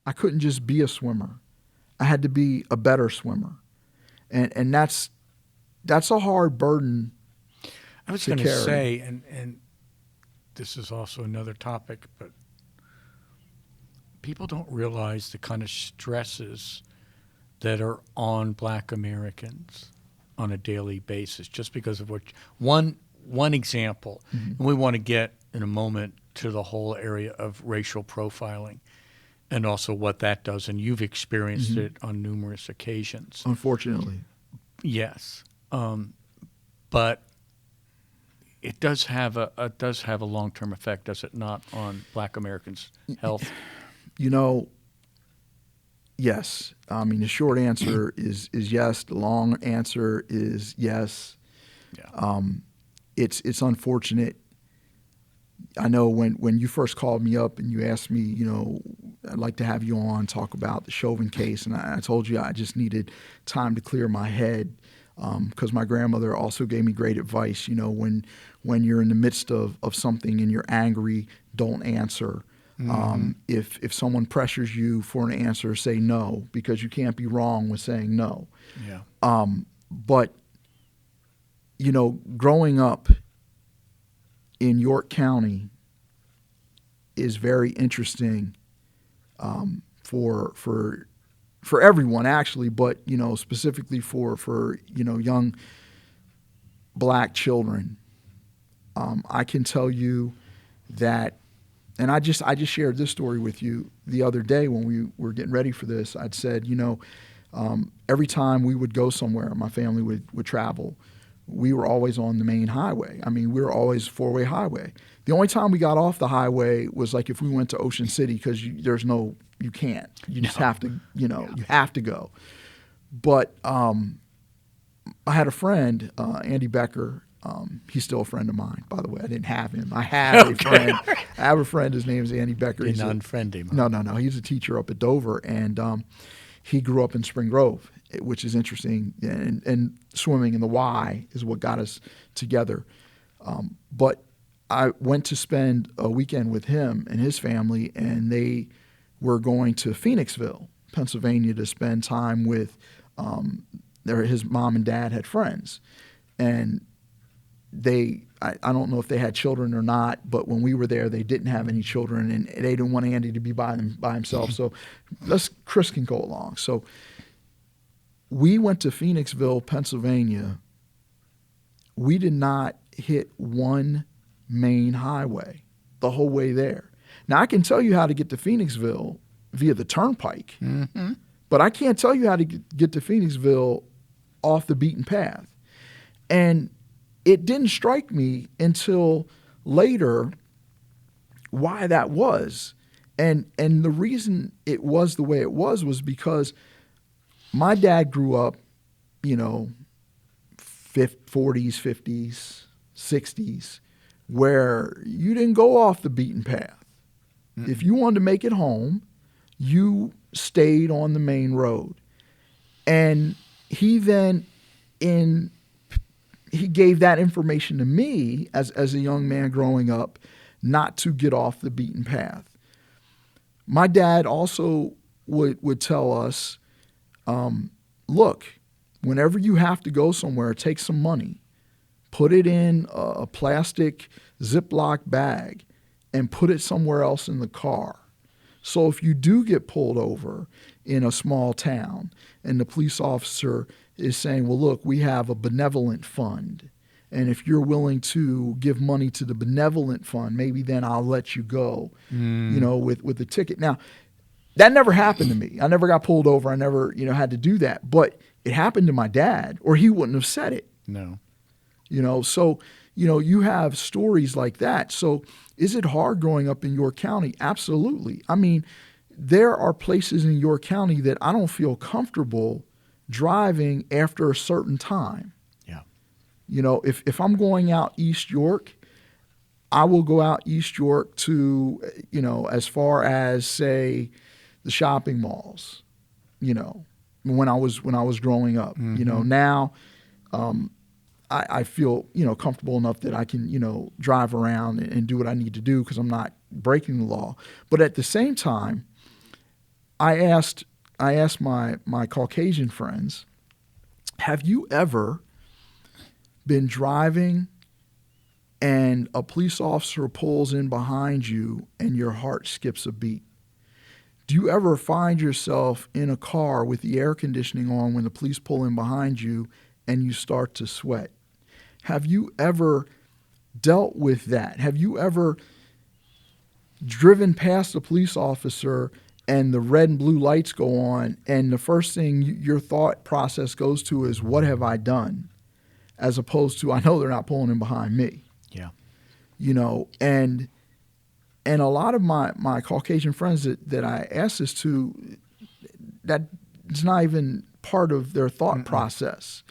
I couldn't just be a swimmer. I had to be a better swimmer. And that's a hard burden I was to going to carry. say, and this is also another topic, but people don't realize the kind of stresses that are on Black Americans on a daily basis, just because of what one example, and we want to get in a moment to the whole area of racial profiling and also what that does, and you've experienced it on numerous occasions. Unfortunately. Yes, but it does have a long-term effect, does it not, on Black Americans' health? Yes. I mean, the short answer is yes. The long answer is yes. Yeah. It's unfortunate. I know when you first called me up and you asked me, I'd like to have you on, talk about the Chauvin case, and I told you I just needed time to clear my head, because my grandmother also gave me great advice. When you're in the midst of something and you're angry, don't answer. If someone pressures you for an answer, say no, because you can't be wrong with saying no. Yeah. But growing up in York County is very interesting for everyone, actually, but specifically for young Black children. I can tell you that. And I just shared this story with you the other day when we were getting ready for this. I'd said, every time we would go somewhere, my family would travel, we were always on the main highway. I mean, we were always four-way highway. The only time we got off the highway was like if we went to Ocean City, because you can't. You just have to, you have to go. But I had a friend, Andy Becker. He's still a friend of mine, by the way. I didn't have him. I have a friend. I have a friend. His name is Andy Becker. Didn't unfriend him. No. He's a teacher up at Dover, and he grew up in Spring Grove, which is interesting. And swimming in the Y is what got us together. But I went to spend a weekend with him and his family, and they were going to Phoenixville, Pennsylvania, to spend time with his mom and dad had friends. And I don't know if they had children or not, but when we were there, they didn't have any children, and they didn't want Andy to be by himself. So Chris can go along. So we went to Phoenixville, Pennsylvania. We did not hit one main highway the whole way there. Now, I can tell you how to get to Phoenixville via the turnpike, but I can't tell you how to get to Phoenixville off the beaten path. And it didn't strike me until later why that was. And the reason it was the way it was because my dad grew up, 40s, 50s, 60s, where you didn't go off the beaten path. Mm-mm. If you wanted to make it home, you stayed on the main road. And he then he gave that information to me as a young man growing up, not to get off the beaten path. My dad also would tell us, look, whenever you have to go somewhere, take some money, put it in a plastic Ziploc bag, and put it somewhere else in the car. So if you do get pulled over in a small town and the police officer is saying, well, look, we have a benevolent fund, and if you're willing to give money to the benevolent fund, maybe then I'll let you go, with the ticket. Now, that never happened to me. I never got pulled over. I never, had to do that. But it happened to my dad, or he wouldn't have said it. No. So, you have stories like that. So is it hard growing up in York County? Absolutely. I mean, there are places in York County that I don't feel comfortable driving after a certain time. Yeah. If I'm going out East York, I will go out East York to, as far as, say, the shopping malls, when I was growing up. Mm-hmm. Now I feel, comfortable enough that I can, drive around and do what I need to do because I'm not breaking the law. But at the same time, I asked my Caucasian friends, have you ever been driving and a police officer pulls in behind you and your heart skips a beat? Do you ever find yourself in a car with the air conditioning on when the police pull in behind you and you start to sweat? Have you ever dealt with that? Have you ever driven past a police officer and the red and blue lights go on and the first thing your thought process goes to is, what have I done? As opposed to, I know they're not pulling in behind me. Yeah. You know, and a lot of my Caucasian friends that I ask this to, that is not even part of their thought process.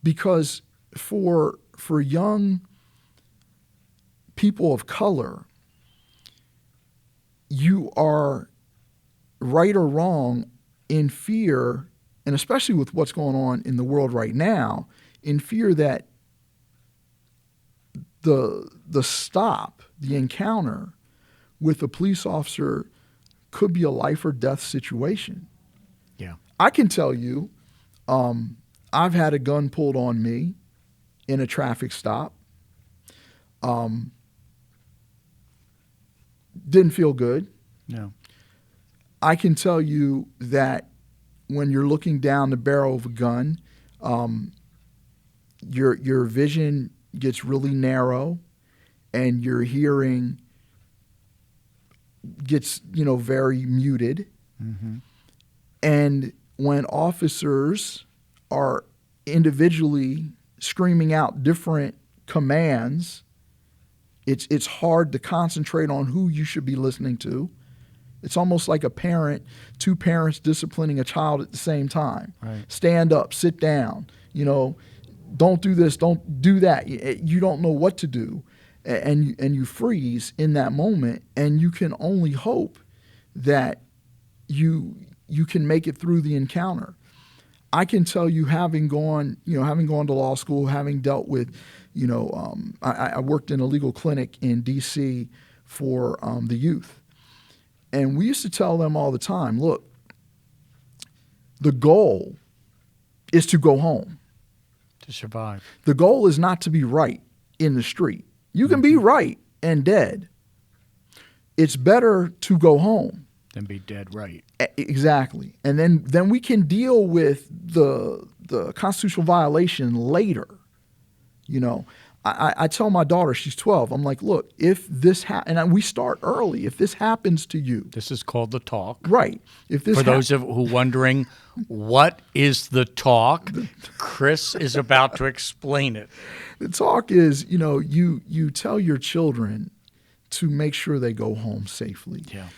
Because for young people of color, you are right or wrong in fear, and especially with what's going on in the world right now, in fear that the stop, the encounter with a police officer could be a life or death situation. Yeah. I can tell you, I've had a gun pulled on me in a traffic stop. Didn't feel good. No. I can tell you that when you're looking down the barrel of a gun, your vision gets really narrow, and your hearing gets very muted. Mm-hmm. And when officers are individually screaming out different commands, it's hard to concentrate on who you should be listening to. It's almost like two parents disciplining a child at the same time. Right. Stand up, sit down, don't do this, don't do that. You don't know what to do. And you freeze in that moment, and you can only hope that you can make it through the encounter. I can tell you, having gone to law school, having dealt with, I worked in a legal clinic in D.C. for the youth. And we used to tell them all the time, look, the goal is to go home. To survive. The goal is not to be right in the street. You can be right and dead. It's better to go home than be dead right. Exactly. And then we can deal with the constitutional violation later. I tell my daughter, she's 12, I'm like, look, if this and we start early, if this happens to you. This is called the talk. Right. If this For those who wondering, what is the talk? Chris is about to explain it. The talk is, you tell your children to make sure they go home safely. Yeah.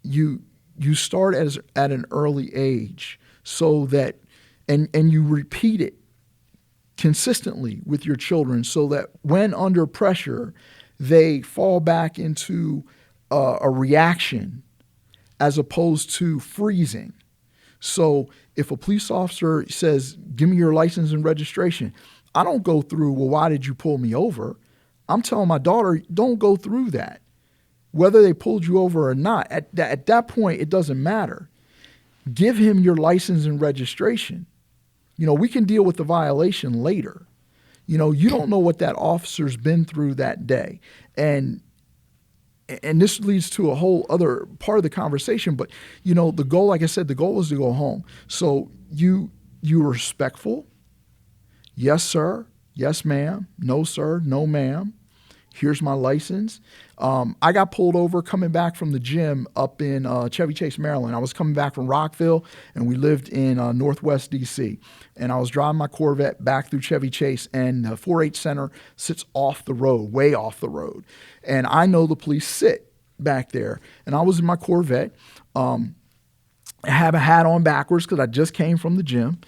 You start at an early age so that, and you repeat it consistently with your children so that when under pressure, they fall back into a reaction as opposed to freezing. So if a police officer says, give me your license and registration, I don't go through, well, why did you pull me over? I'm telling my daughter, don't go through that. Whether they pulled you over or not, at that point, it doesn't matter. Give him your license and registration. We can deal with the violation later. You don't know what that officer's been through that day. And this leads to a whole other part of the conversation. But, the goal, like I said, the goal is to go home. So you're respectful. Yes, sir. Yes, ma'am. No, sir. No, ma'am. Here's my license. I got pulled over coming back from the gym up in Chevy Chase, Maryland. I was coming back from Rockville, and we lived in Northwest D.C. And I was driving my Corvette back through Chevy Chase, and the 4-H Center sits off the road, way off the road. And I know the police sit back there. And I was in my Corvette. I have a hat on backwards because I just came from the gym.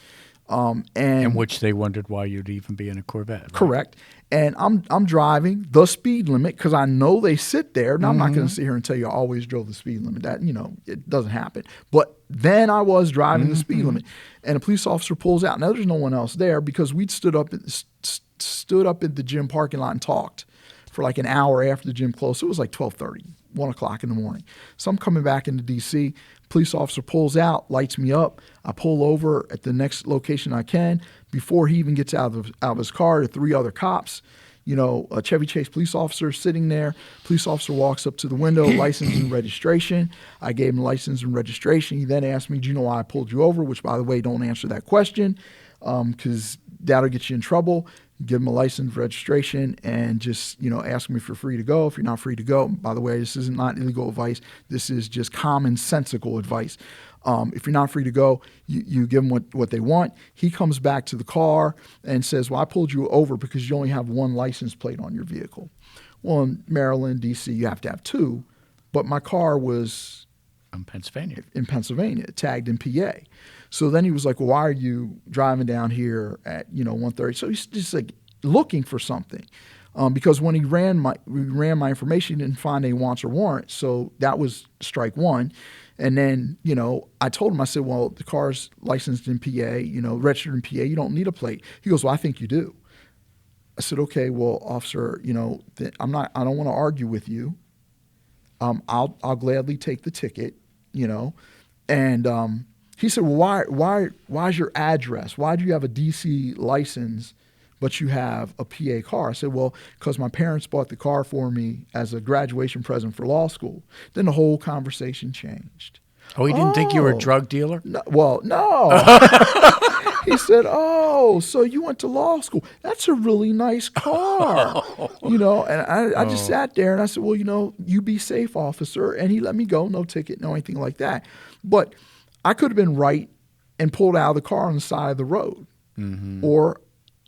In which they wondered why you'd even be in a Corvette. Right? Correct. And I'm driving the speed limit because I know they sit there. Now, I'm not going to sit here and tell you I always drove the speed limit. That, it doesn't happen. But then I was driving the speed limit, and a police officer pulls out. Now, there's no one else there because we'd stood up at the gym parking lot and talked for like an hour after the gym closed. So it was like 12:30, 1 o'clock in the morning. So I'm coming back into D.C. Police officer pulls out, lights me up. I pull over at the next location I can. Before he even gets out of his car, there are 3 other cops. A Chevy Chase police officer sitting there. Police officer walks up to the window, license and registration. I gave him license and registration. He then asked me, do you know why I pulled you over? Which, by the way, don't answer that question because that'll get you in trouble. Give him a license, registration, and just, ask me if you're free to go. If you're not free to go, by the way, this is not illegal advice. This is just commonsensical advice. If you're not free to go, you give them what they want. He comes back to the car and says, well, I pulled you over because you only have 1 license plate on your vehicle. Well, in Maryland, D.C., you have to have 2. But my car was in Pennsylvania, tagged in PA. So then he was like, well, why are you driving down here at, 1:30? So he's just like looking for something. Because when he ran my information, he didn't find any wants or warrants. So that was strike 1. And then, I told him, I said, well, the car's licensed in PA, registered in PA. You don't need a plate. He goes, well, I think you do. I said, okay, well, officer, I don't want to argue with you. I'll gladly take the ticket, And he said, well, why's your address? Why do you have a DC license, but you have a PA car? I said, well, because my parents bought the car for me as a graduation present for law school. Then the whole conversation changed. Oh, he didn't think you were a drug dealer? No, well, no. He said, oh, so you went to law school. That's a really nice car. And I just sat there and I said, well, you be safe, officer. And he let me go, no ticket, no anything like that. But I could have been right and pulled out of the car on the side of the road. Mm-hmm. Or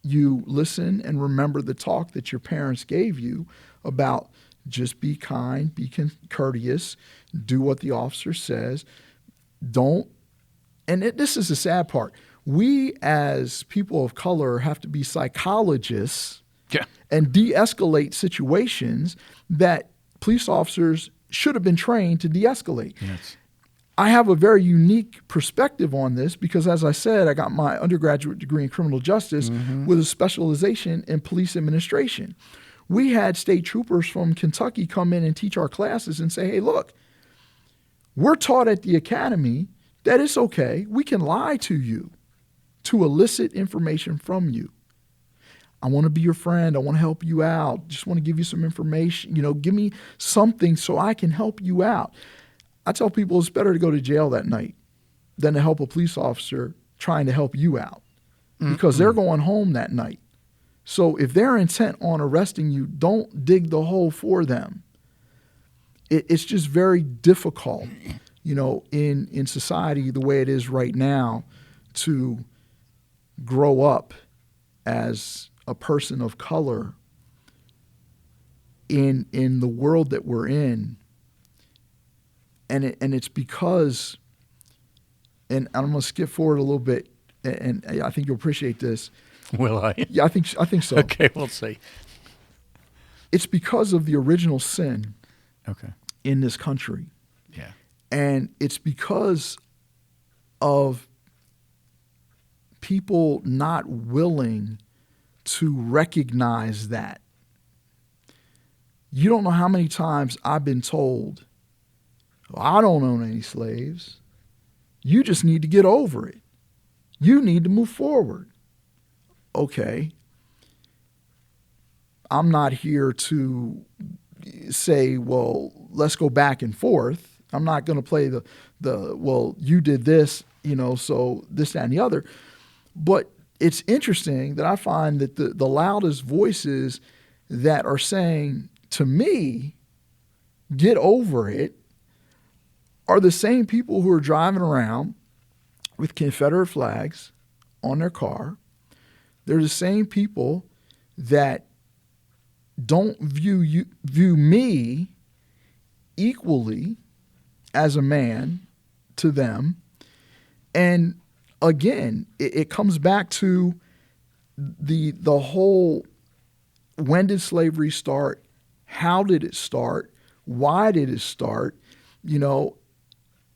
you listen and remember the talk that your parents gave you about just be kind, be courteous, do what the officer says. Don't, and this is the sad part. We as people of color have to be psychologists and de-escalate situations that police officers should have been trained to de-escalate. Yes. I have a very unique perspective on this because, as I said, I got my undergraduate degree in criminal justice with a specialization in police administration. We had state troopers from Kentucky come in and teach our classes and say, hey, look, we're taught at the academy that it's okay. We can lie to you to elicit information from you. I want to be your friend. I want to help you out. Just want to give you some information. Give me something so I can help you out. I tell people it's better to go to jail that night than to help a police officer trying to help you out because they're going home that night. So if they're intent on arresting you, don't dig the hole for them. It's just very difficult, in society the way it is right now to grow up as a person of color in the world that we're in. And it's because, and I'm going to skip forward a little bit, and I think you'll appreciate this. Will I? Yeah, I think so. Okay, we'll see. It's because of the original sin in this country. Yeah. And it's because of people not willing to recognize that. You don't know how many times I've been told, I don't own any slaves. You just need to get over it. You need to move forward. Okay. I'm not here to say, well, let's go back and forth. I'm not going to play the well, you did this, so this, that, and the other. But it's interesting that I find that the loudest voices that are saying to me, get over it, are the same people who are driving around with Confederate flags on their car. They're the same people that don't view me equally as a man to them. And again, it comes back to the whole, when did slavery start? How did it start? Why did it start?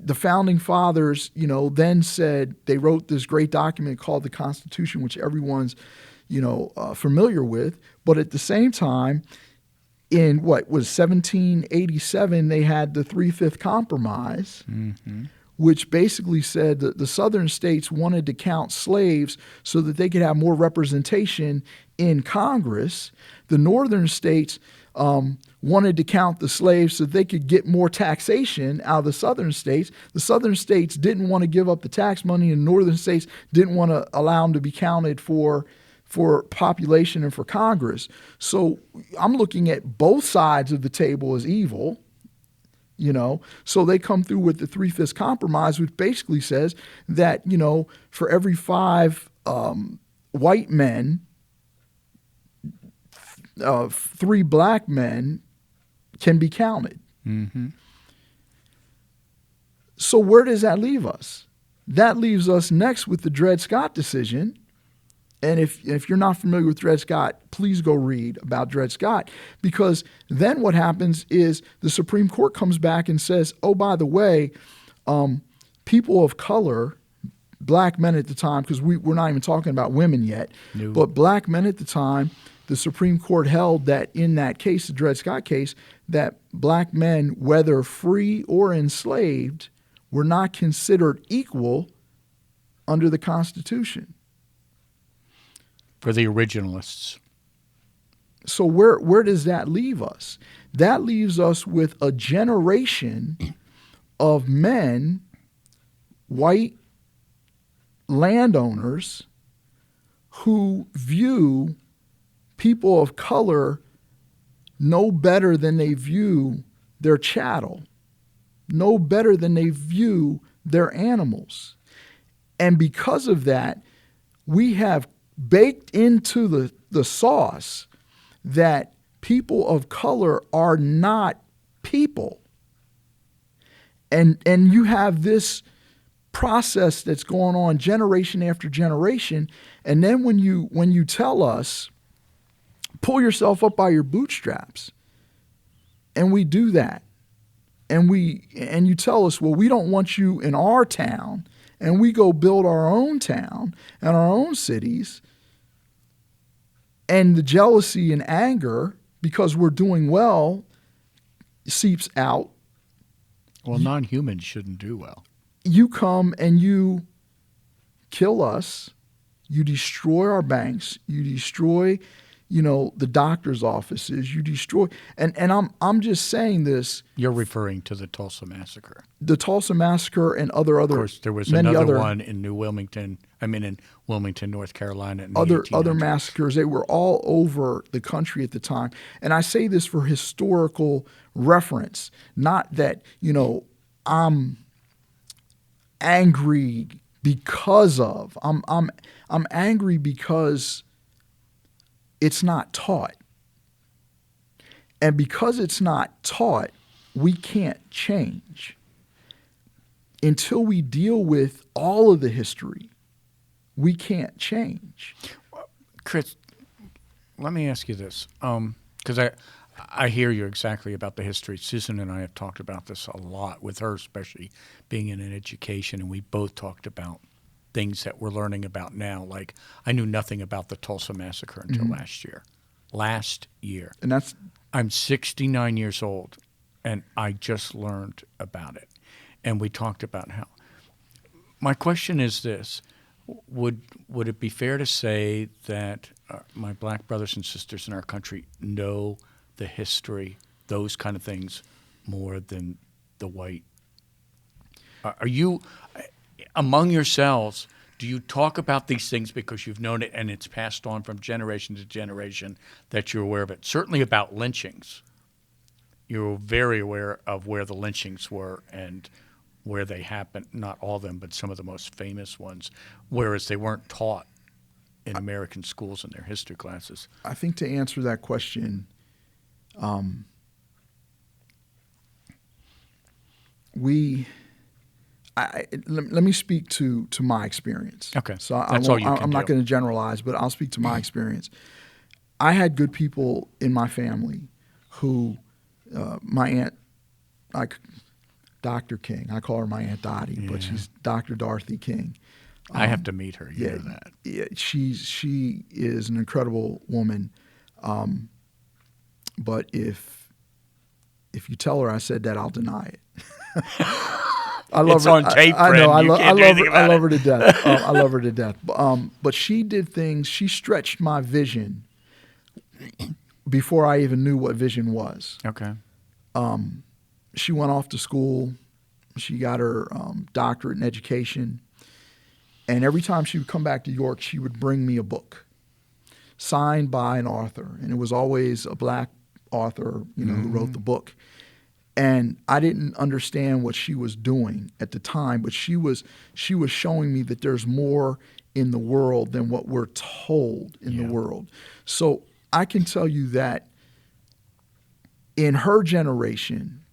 The founding fathers, then said, they wrote this great document called the Constitution, which everyone's, familiar with. But at the same time, in what was 1787, they had the Three-Fifth Compromise, which basically said that the southern states wanted to count slaves so that they could have more representation in Congress. The northern states wanted to count the slaves so that they could get more taxation out of the southern states. The southern states didn't want to give up the tax money, and the northern states didn't want to allow them to be counted for population and for Congress. So I'm looking at both sides of the table as evil, So they come through with the Three-Fifths Compromise, which basically says that, for every 5 white men, 3 black men can be counted. Mm-hmm. So where does that leave us? That leaves us next with the Dred Scott decision. And if you're not familiar with Dred Scott, please go read about Dred Scott, because then what happens is the Supreme Court comes back and says, oh, by the way, people of color, black men at the time, because we're not even talking about women yet, No. but black men at the time, the Supreme Court held that in that case, the Dred Scott case, that black men, whether free or enslaved, were not considered equal under the Constitution. For the originalists. So where does that leave us? That leaves us with a generation of men, white landowners, who view people of color no better than they view their chattel, no better than they view their animals. And because of that, we have baked into the sauce that people of color are not people. And you have this process that's going on generation after generation. And then when you tell us, pull yourself up by your bootstraps, and we do that, and you tell us, well, we don't want you in our town, and we go build our own town and our own cities, and the jealousy and anger because we're doing well seeps out. Well, non-humans shouldn't do well. You come and you kill us, you destroy our banks, you destroy, the doctor's offices, you destroy, and I'm just saying this. You're referring to the Tulsa Massacre. The Tulsa Massacre and other. Of course, there was another one in Wilmington, North Carolina. In the other 1800s. massacres. They were all over the country at the time. And I say this for historical reference, not that, I'm angry because of. I'm angry because it's not taught. And because it's not taught, we can't change. Until we deal with all of the history, we can't change. Chris, let me ask you this, because I hear you exactly about the history. Susan and I have talked about this a lot, with her especially being in an education, and we both talked about things that we're learning about now. Like, I knew nothing about the Tulsa Massacre until last year. And I'm 69 years old, and I just learned about it. And we talked about how. My question is this. Would it be fair to say that my black brothers and sisters in our country know the history, those kind of things, more than the white? Are you, among yourselves, do you talk about these things because you've known it and it's passed on from generation to generation that you're aware of it? Certainly about lynchings. You're very aware of where the lynchings were and where they happened, not all of them, but some of the most famous ones, whereas they weren't taught in American schools in their history classes. I think to answer that question, let me speak to my experience. Okay, So I'm not going to generalize, but I'll speak to my experience. I had good people in my family who, my aunt, Dr. King, I call her my Aunt Dottie, but she's Dr. Dorothy King. I have to meet her. You know that. Yeah, she is an incredible woman. but if you tell her I said that, I'll deny it. I love It's her. on tape, I know. friend. You can't do anything I about love it. her to death. I love her to death. But she did things. She stretched my vision before I even knew what vision was. Okay. She went off to school. She got her doctorate in education. And every time she would come back to York, she would bring me a book signed by an author. And it was always a black author, who wrote the book. And I didn't understand what she was doing at the time, but she was showing me that there's more in the world than what we're told in the world. So I can tell you that in her generation,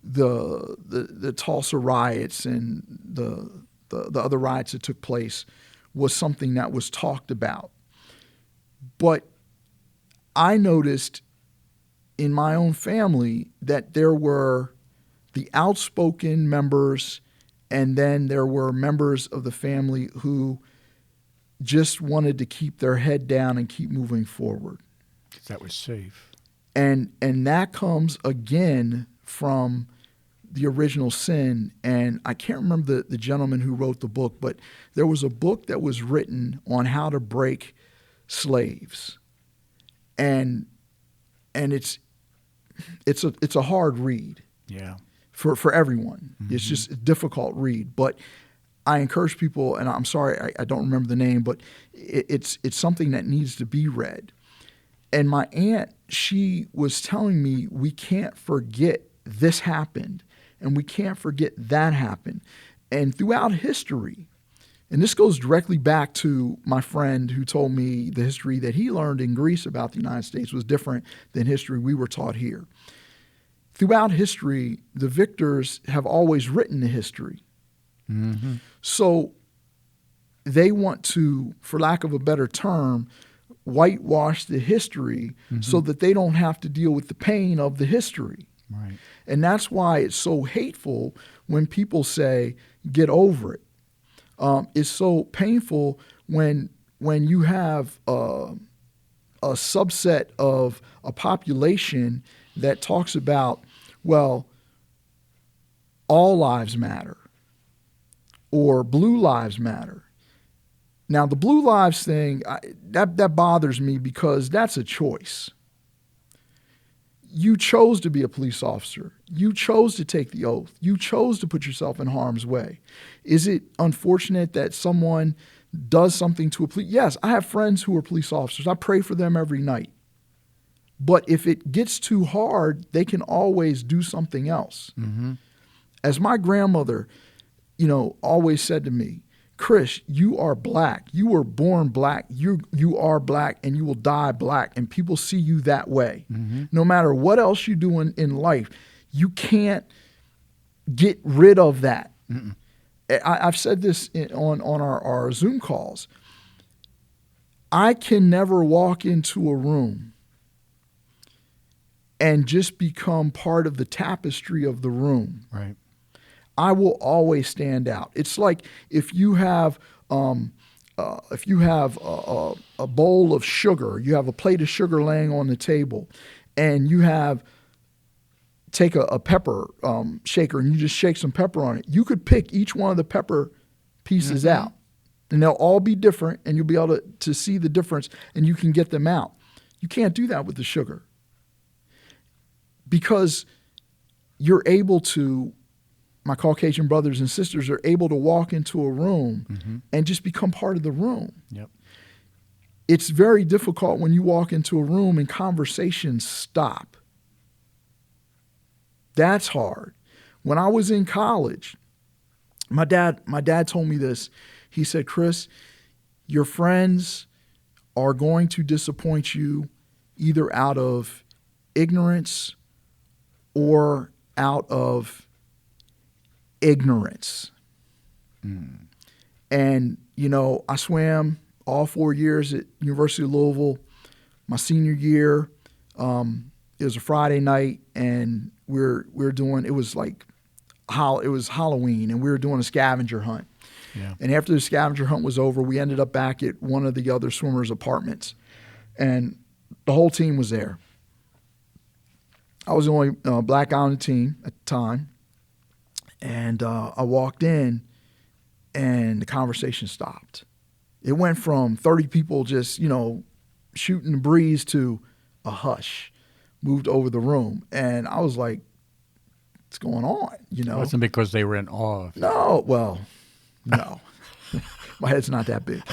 the Tulsa riots and the other riots that took place was something that was talked about. But I noticed in my own family that there were the outspoken members, and then there were members of the family who just wanted to keep their head down and keep moving forward. That was safe. And that comes again from the original sin. And I can't remember the gentleman who wrote the book, but there was a book that was written on how to break slaves. And it's a hard read. Yeah. For everyone. It's just a difficult read. But I encourage people, and I'm sorry I don't remember the name, but it's something that needs to be read. And my aunt, she was telling me we can't forget this happened, and we can't forget that happened. And throughout history, and this goes directly back to my friend who told me the history that he learned in Greece about the United States was different than history we were taught here. Throughout history, the victors have always written the history. Mm-hmm. So they want to, for lack of a better term, whitewash the history so that they don't have to deal with the pain of the history. Right. And that's why it's so hateful when people say, get over it. It's so painful when you have a subset of a population that talks about, well, all lives matter or blue lives matter. Now, the blue lives thing, that bothers me because that's a choice. You chose to be a police officer. You chose to take the oath. You chose to put yourself in harm's way. Is it unfortunate that someone does something to a police? Yes, I have friends who are police officers. I pray for them every night. But if it gets too hard, they can always do something else. Mm-hmm. As my grandmother, always said to me, Chris, you are black. You were born black. You are black, and you will die black. And people see you that way. Mm-hmm. No matter what else you do in life, you can't get rid of that. Mm-mm. I've said this on our Zoom calls. I can never walk into a room and just become part of the tapestry of the room. Right. I will always stand out. It's like if you have a bowl of sugar, you have a plate of sugar laying on the table, and you take a pepper shaker and you just shake some pepper on it. You could pick each one of the pepper pieces out, and they'll all be different, and you'll be able to see the difference, and you can get them out. You can't do that with the sugar because you're able to. My Caucasian brothers and sisters are able to walk into a room and just become part of the room. Yep. It's very difficult when you walk into a room and conversations stop. That's hard. When I was in college, my dad told me this. He said, Chris, your friends are going to disappoint you either out of ignorance or out of ignorance. And, I swam all 4 years at University of Louisville. My senior year, it was a Friday night, and we're doing, it was Halloween, and we were doing a scavenger hunt. Yeah. And after the scavenger hunt was over, we ended up back at one of the other swimmers' apartments, and the whole team was there. I was the only black guy on the team at the time. And I walked in, and the conversation stopped. It went from 30 people just, shooting the breeze to a hush, moved over the room. And I was like, what's going on? It wasn't because they were in awe of you. No, well, no. My head's not that big.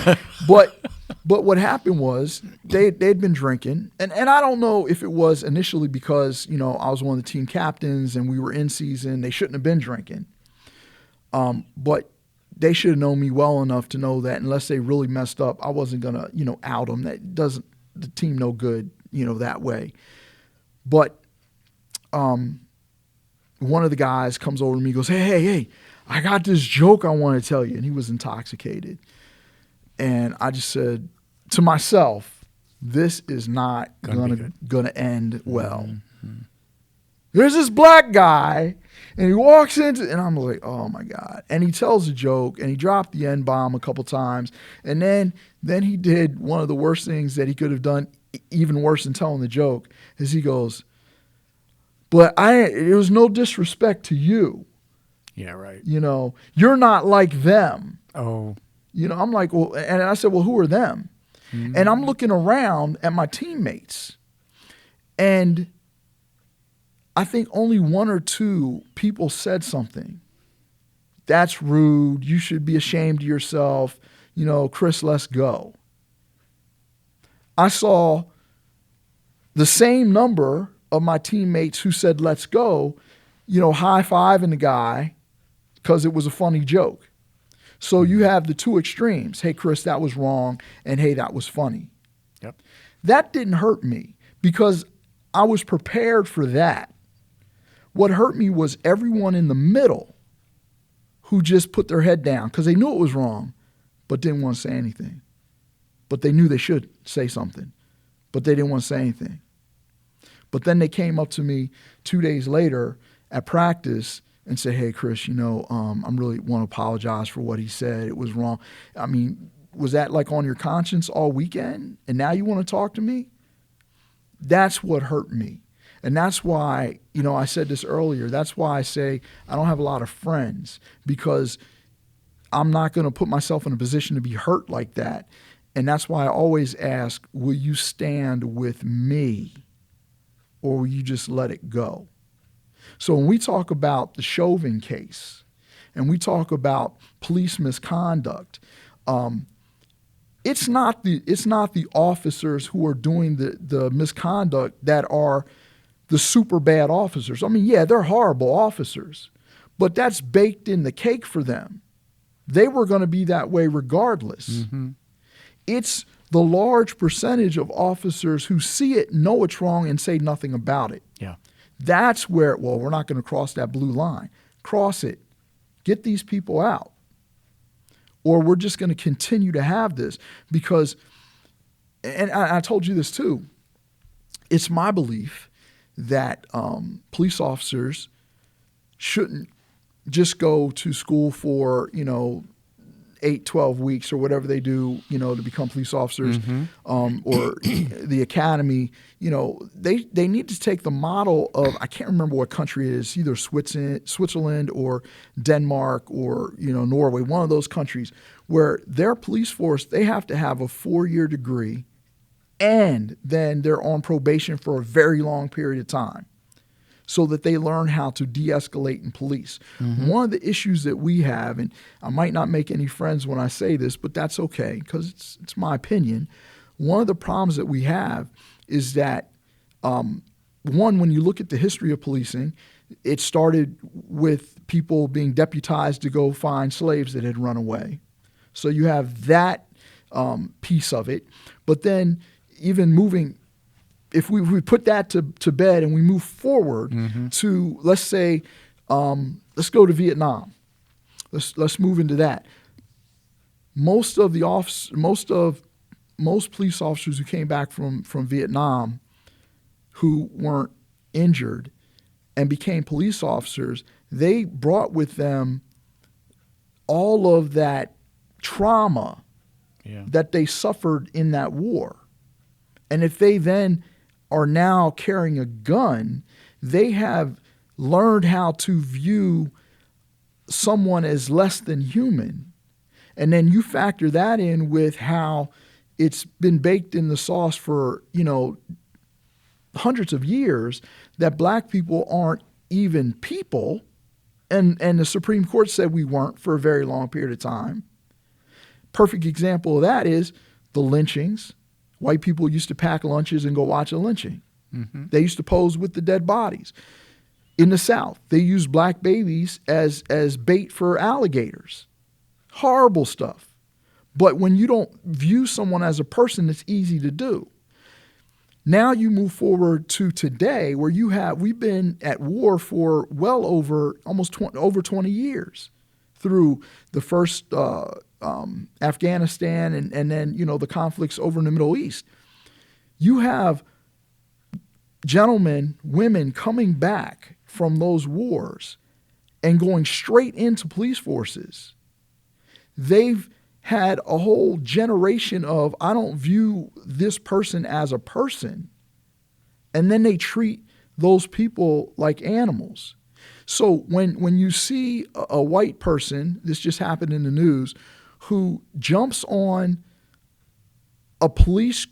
But what happened was they'd been drinking. And I don't know if it was initially because, I was one of the team captains and we were in season. They shouldn't have been drinking. But they should have known me well enough to know that unless they really messed up, I wasn't going to, out them. That doesn't the team no good, that way. But one of the guys comes over to me and goes, hey, I got this joke I want to tell you. And he was intoxicated. And I just said to myself, this is not gonna end well. Mm-hmm. There's this black guy, and he walks into, and I'm like, oh my God. And he tells a joke, and he dropped the N-bomb a couple times. And then he did one of the worst things that he could have done, even worse than telling the joke, is he goes, but it was no disrespect to you. Yeah, right. You're not like them. Oh. I'm like, well, and I said, well, who are them? Mm-hmm. And I'm looking around at my teammates, and I think only one or two people said something. That's rude. You should be ashamed of yourself. Chris, let's go. I saw the same number of my teammates who said, let's go, high-fiving the guy because it was a funny joke. So you have the two extremes. Hey, Chris, that was wrong. And hey, that was funny. Yep. That didn't hurt me because I was prepared for that. What hurt me was everyone in the middle who just put their head down because they knew it was wrong, but didn't want to say anything. But they knew they should say something, but they didn't want to say anything. But then they came up to me 2 days later at practice and said, hey, Chris, I'm really want to apologize for what he said. It was wrong. I mean, was that like on your conscience all weekend? And now you want to talk to me? That's what hurt me. And that's why, I said this earlier, that's why I say I don't have a lot of friends because I'm not going to put myself in a position to be hurt like that. And that's why I always ask, will you stand with me or will you just let it go? So when we talk about the Chauvin case and we talk about police misconduct, it's not the officers who are doing the misconduct that are the super bad officers. I mean, yeah, they're horrible officers, but that's baked in the cake for them. They were going to be that way regardless. Mm-hmm. It's the large percentage of officers who see it, know it's wrong, and say nothing about it. Yeah. That's where, we're not going to cross that blue line. Cross it. Get these people out. Or we're just going to continue to have this because, and I told you this too, it's my belief that police officers shouldn't just go to school for, 8, 12 weeks or whatever they do, to become police officers, mm-hmm. Or the academy. They need to take the model of, I can't remember what country it is, either Switzerland or Denmark or, Norway, one of those countries where their police force, they have to have a 4-year degree and then they're on probation for a very long period of time so that they learn how to de-escalate in police. Mm-hmm. One of the issues that we have, and I might not make any friends when I say this, but that's okay because it's my opinion. One of the problems that we have is that, one, when you look at the history of policing, it started with people being deputized to go find slaves that had run away. So you have that piece of it. But then even moving, if we put that to bed and we move forward mm-hmm. to, let's say, let's go to Vietnam. Let's move into that. Most police officers who came back from Vietnam who weren't injured and became police officers, they brought with them all of that trauma that they suffered in that war. And if they then are now carrying a gun, they have learned how to view someone as less than human. And then you factor that in with how it's been baked in the sauce for, hundreds of years, that black people aren't even people. And the Supreme Court said we weren't for a very long period of time. Perfect example of that is the lynchings. White people used to pack lunches and go watch a lynching. Mm-hmm. They used to pose with the dead bodies. In the South, they used black babies as bait for alligators. Horrible stuff. But when you don't view someone as a person, it's easy to do. Now you move forward to today, where we've been at war for well over over 20 years through the first Afghanistan and then the conflicts over in the Middle East. You have gentlemen, women coming back from those wars and going straight into police forces. They've had a whole generation of, I don't view this person as a person. And then they treat those people like animals. So when you see a white person, this just happened in the news, who jumps on a white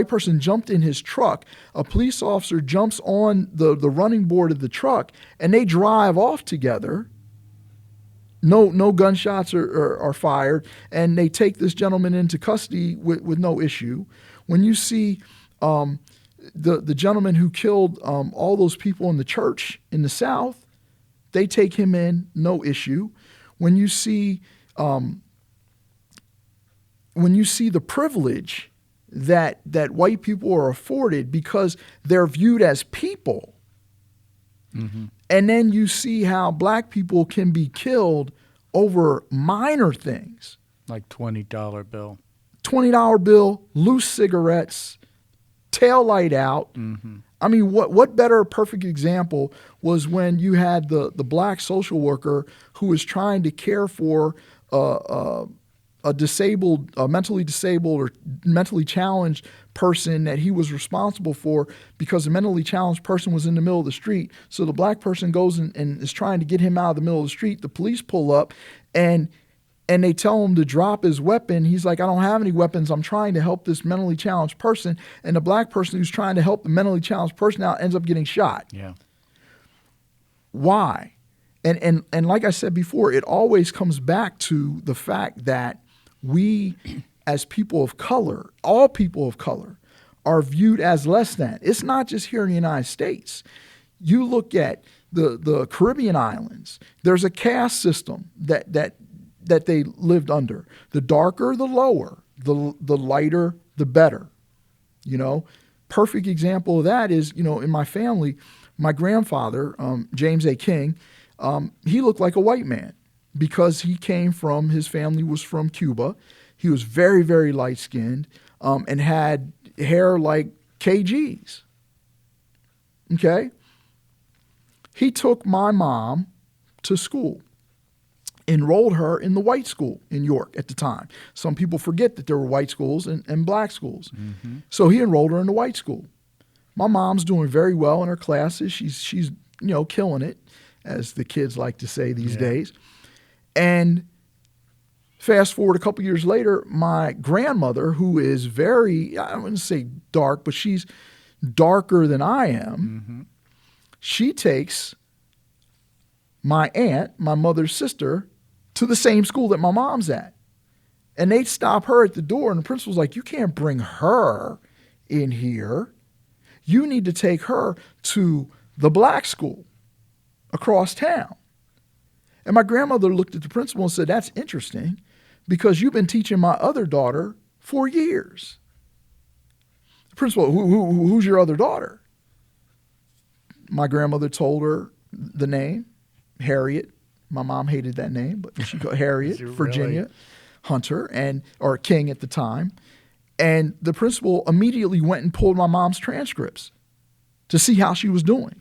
person jumped in his truck, a police officer jumps on the running board of the truck, and they drive off together. No gunshots are fired, and they take this gentleman into custody with no issue. When you see the gentleman who killed all those people in the church in the South, they take him in, no issue. When you see the privilege that white people are afforded because they're viewed as people. Mm-hmm. And then you see how black people can be killed over minor things. Like $20 bill. $20 bill, loose cigarettes, tail light out. Mm-hmm. I mean, what better perfect example was when you had the black social worker who was trying to care for a mentally disabled or mentally challenged person that he was responsible for, because the mentally challenged person was in the middle of the street. So the black person goes and is trying to get him out of the middle of the street. The police pull up and they tell him to drop his weapon. He's like, I don't have any weapons. I'm trying to help this mentally challenged person. And the black person who's trying to help the mentally challenged person out ends up getting shot. Yeah. Why? And like I said before, it always comes back to the fact that we, as people of color, all people of color, are viewed as less than. It's not just here in the United States. You look at the Caribbean islands, there's a caste system that they lived under. The darker, the lower. The lighter, the better. Perfect example of that is, in my family, my grandfather, James A. King, he looked like a white man, because his family was from Cuba. He was very, very light-skinned and had hair like KG's. Okay? He took my mom to school, enrolled her in the white school in York at the time. Some people forget that there were white schools and black schools. Mm-hmm. So he enrolled her in the white school. My mom's doing very well in her classes. She's killing it, as the kids like to say these days. And fast forward a couple years later, my grandmother, who is very, I wouldn't say dark, but she's darker than I am, mm-hmm. She takes my aunt, my mother's sister, to the same school that my mom's at. And they stop her at the door, and the principal's like, you can't bring her in here. You need to take her to the black school across town. And my grandmother looked at the principal and said, that's interesting, because you've been teaching my other daughter for years. The principal, who's your other daughter? My grandmother told her the name, Harriet. My mom hated that name, but she called Harriet, Virginia Hunter, or King at the time. And the principal immediately went and pulled my mom's transcripts to see how she was doing.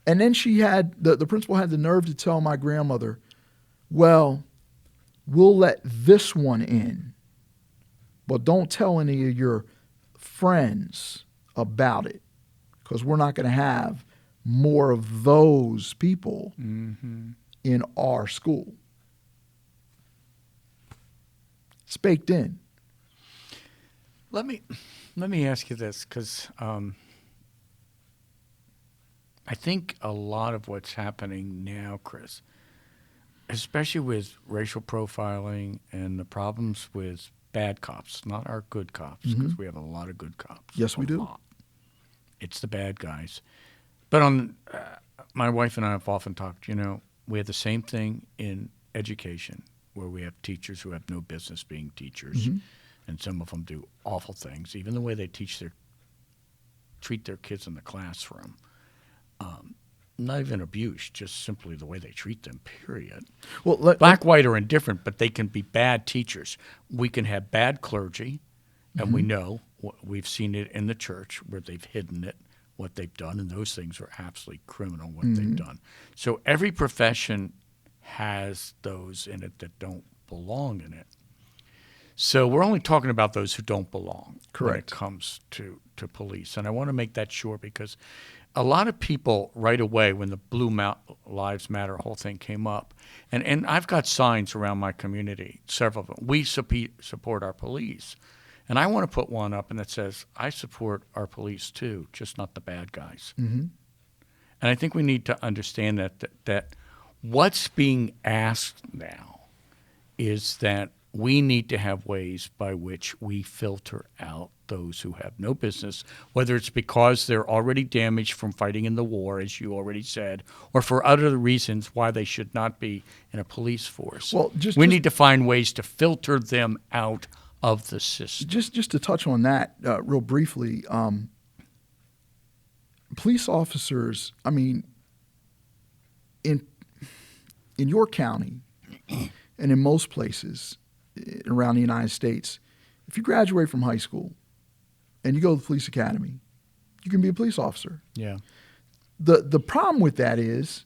And then the principal had the nerve to tell my grandmother, well, we'll let this one in, but don't tell any of your friends about it, because we're not going to have more of those people in our school. It's baked in. Let me ask you this, because I think a lot of what's happening now, Chris, especially with racial profiling and the problems with bad cops, not our good cops, because we have a lot of good cops. Yes, we do. Lot. It's the bad guys. But on my wife and I have often talked, we have the same thing in education, where we have teachers who have no business being teachers, and some of them do awful things, even the way they treat their kids in the classroom. Not even abuse, just simply the way they treat them, period. Well, Black, white, or indifferent, but they can be bad teachers. We can have bad clergy, and we know, we've seen it in the church where they've hidden it, what they've done, and those things are absolutely criminal, what they've done. So every profession has those in it that don't belong in it. So we're only talking about those who don't belong when it comes to police. And I want to make that sure, because a lot of people right away, when the Blue Lives Matter whole thing came up, and I've got signs around my community, several of them, we support our police. And I want to put one up, and it says, I support our police too, just not the bad guys. And I think we need to understand that what's being asked now is that we need to have ways by which we filter out those who have no business, whether it's because they're already damaged from fighting in the war, as you already said, or for other reasons why they should not be in a police force. Well, we need to find ways to filter them out of the system. Just to touch on that real briefly, police officers, I mean, in your county and in most places around the United States, if you graduate from high school and you go to the police academy, you can be a police officer. Yeah. The problem with that is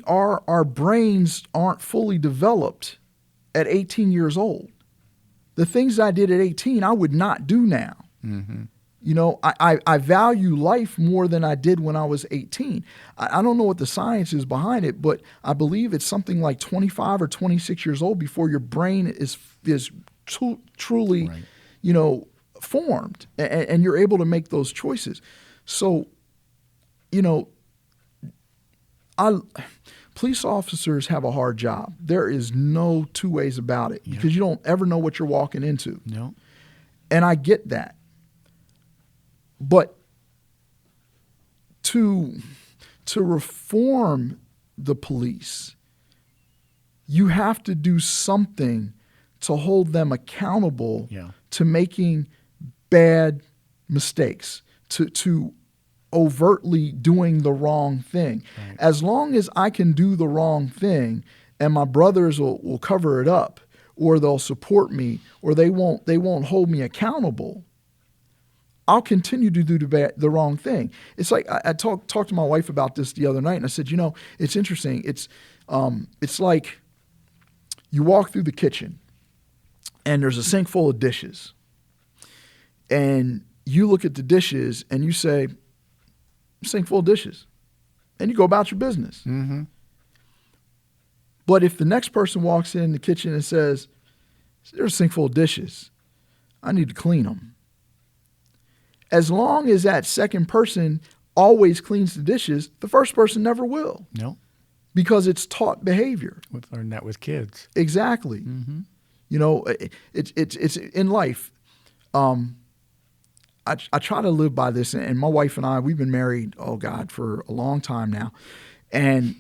our brains aren't fully developed at 18 years old. The things I did at 18, I would not do now. I value life more than I did when I was 18. I don't know what the science is behind it, but I believe it's something like 25 or 26 years old before your brain is truly, formed, and you're able to make those choices. So, police officers have a hard job. There is no two ways about it, because you don't ever know what you're walking into. No. And I get that. But to reform the police, you have to do something to hold them accountable to making bad mistakes, to overtly doing the wrong thing. Right. As long as I can do the wrong thing and my brothers will cover it up, or they'll support me, or they won't hold me accountable, I'll continue to do the wrong thing. It's like I talked to my wife about this the other night, and I said, it's interesting. It's like you walk through the kitchen, and there's a sink full of dishes, and you look at the dishes and you say, sink full of dishes, and you go about your business. But if the next person walks in the kitchen and says, there's a sink full of dishes, I need to clean them, as long as that second person always cleans the dishes, the first person never will. No. Because it's taught behavior. We've learned that with kids. Exactly. It's in life. I try to live by this, and my wife and I, we've been married, for a long time now. And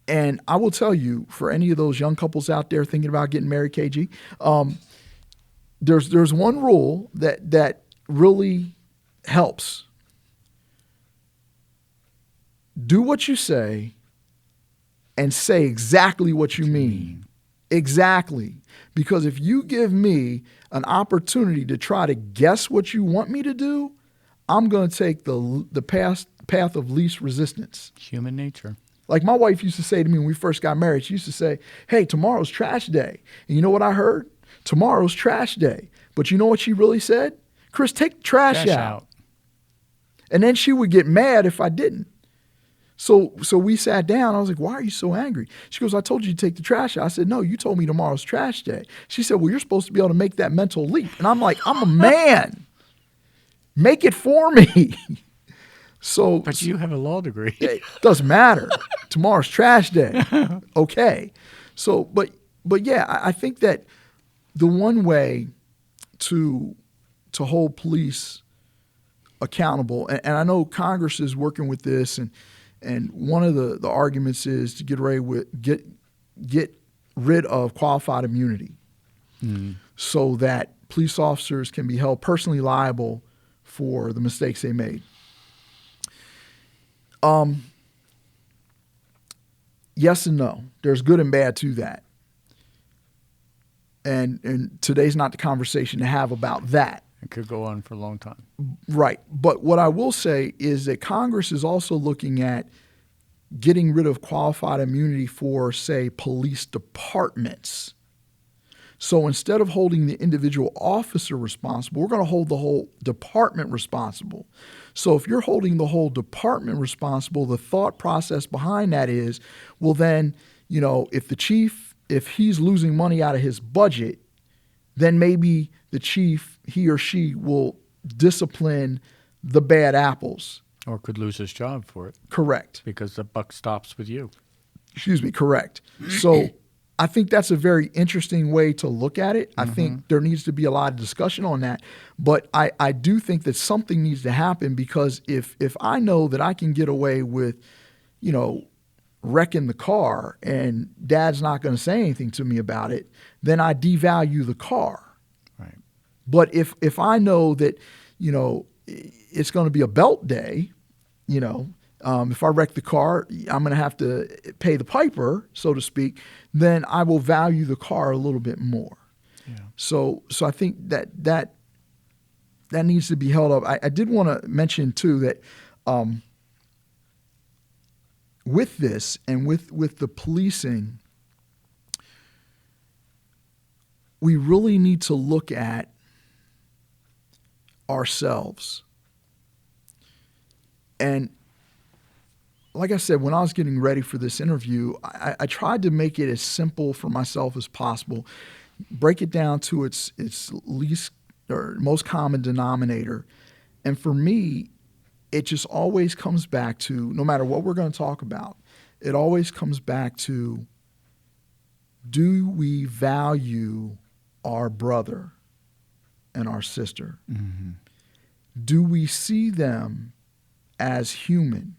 and I will tell you, for any of those young couples out there thinking about getting married, KG, there's one rule that really helps. Do what you say and say exactly what you mean. Exactly. Because if you give me an opportunity to try to guess what you want me to do, I'm going to take the path of least resistance. Human nature. Like my wife used to say to me when we first got married, she used to say, hey, tomorrow's trash day. And you know what I heard? Tomorrow's trash day. But you know what she really said? Chris, take the trash out. And then she would get mad if I didn't. So we sat down. I was like, why are you so angry? She goes, I told you to take the trash out. I said, no, you told me tomorrow's trash day. She said, well, you're supposed to be able to make that mental leap. And I'm like, I'm a man. Make it for me. So, But you have a law degree. it doesn't matter. Tomorrow's trash day. Okay. So, but yeah, I think that the one way to hold police accountable, and I know Congress is working with this, and one of the arguments is to get rid of qualified immunity, so that police officers can be held personally liable for the mistakes they made. Yes and no. There's good and bad to that. And today's not the conversation to have about that. It could go on for a long time. Right. But what I will say is that Congress is also looking at getting rid of qualified immunity for, say, police departments. So instead of holding the individual officer responsible, we're going to hold the whole department responsible. So if you're holding the whole department responsible, the thought process behind that is, well, then, if the chief, if he's losing money out of his budget, then maybe the chief, he or she, will discipline the bad apples. Or could lose his job for it. Correct. Because the buck stops with you. Excuse me, correct. So I think that's a very interesting way to look at it. I think there needs to be a lot of discussion on that. But I do think that something needs to happen, because if I know that I can get away with, wrecking the car and Dad's not going to say anything to me about it, then I devalue the car. Right. But if I know that, it's going to be a belt day, if I wreck the car, I'm going to have to pay the piper, so to speak, then I will value the car a little bit more. Yeah. So I think that needs to be held up. I did want to mention too that with this and with the policing, we really need to look at ourselves. And like I said, when I was getting ready for this interview, I tried to make it as simple for myself as possible, break it down to its least or most common denominator. And for me, it just always comes back to, no matter what we're going to talk about, it always comes back to, do we value our brother and our sister? Mm-hmm. Do we see them as human?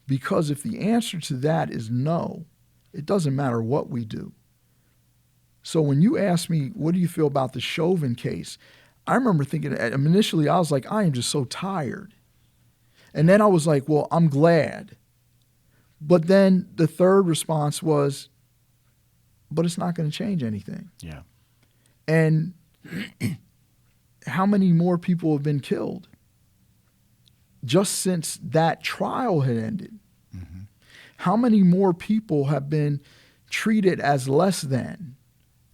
Because if the answer to that is no, it doesn't matter what we do. So when you ask me, what do you feel about the Chauvin case? I remember thinking, initially I was like, I am just so tired. And then I was like, well, I'm glad. But then the third response was, but it's not going to change anything. Yeah. And how many more people have been killed just since that trial had ended? Mm-hmm. How many more people have been treated as less than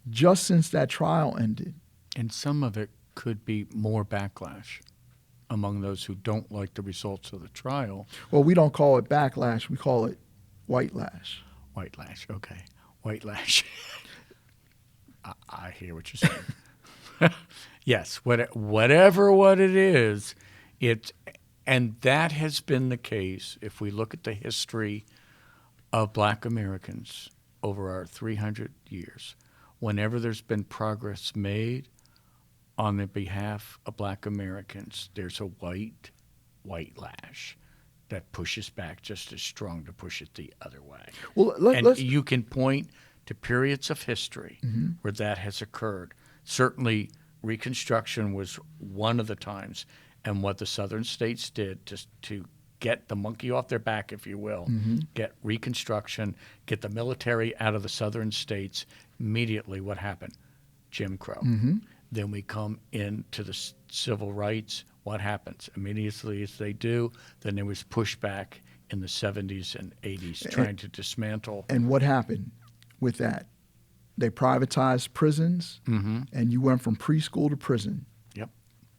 just since that trial ended? And some of it could be more backlash among those who don't like the results of the trial. Well, we don't call it backlash. We call it white lash. White lash, okay. White lash. I hear what you're saying. Yes, whatever what it is, and that has been the case if we look at the history of Black Americans over our 300 years. Whenever there's been progress made on the behalf of Black Americans, there's a white lash that pushes back just as strong to push it the other way. Well, and you can point to periods of history where that has occurred. Certainly, Reconstruction was one of the times, and what the southern states did to get the monkey off their back, if you will, get Reconstruction, get the military out of the southern states. Immediately, what happened? Jim Crow. Then we come into the civil rights. What happens? Immediately as they do, then there was pushback in the 70s and 80s trying to dismantle. And what happened with that? They privatized prisons, and you went from preschool to prison. Yep.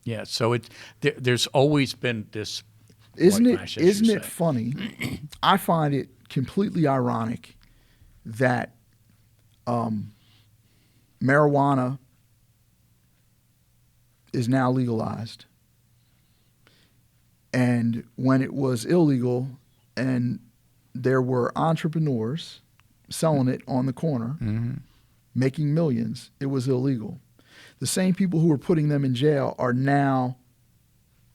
Yeah, so there's always been this Isn't it? whitewash, as you Isn't it say. funny? I find it completely ironic that marijuana is now legalized, and when it was illegal, and there were entrepreneurs selling it on the corner, making millions, it was illegal. The same people who were putting them in jail are now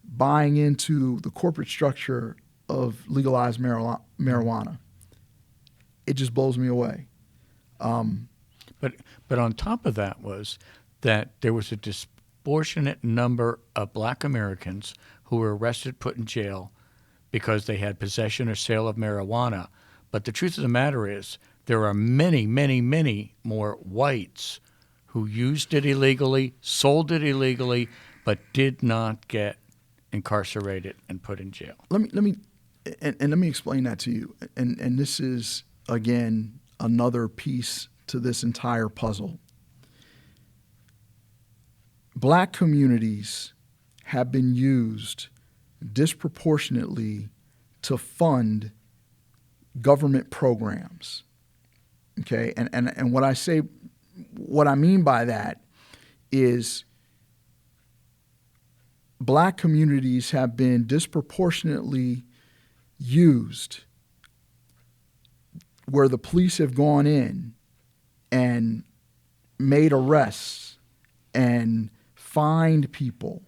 buying into the corporate structure of legalized marijuana. It just blows me away. But on top of that was that there was a disproportionate number of black Americans who were arrested, put in jail because they had possession or sale of marijuana. But the truth of the matter is there are many, many, many more whites who used it illegally, sold it illegally, but did not get incarcerated and put in jail. Let me explain that to you. And this is again another piece to this entire puzzle. Black communities have been used disproportionately to fund government programs. Okay, and what I mean by that is black communities have been disproportionately used where the police have gone in and made arrests and fined people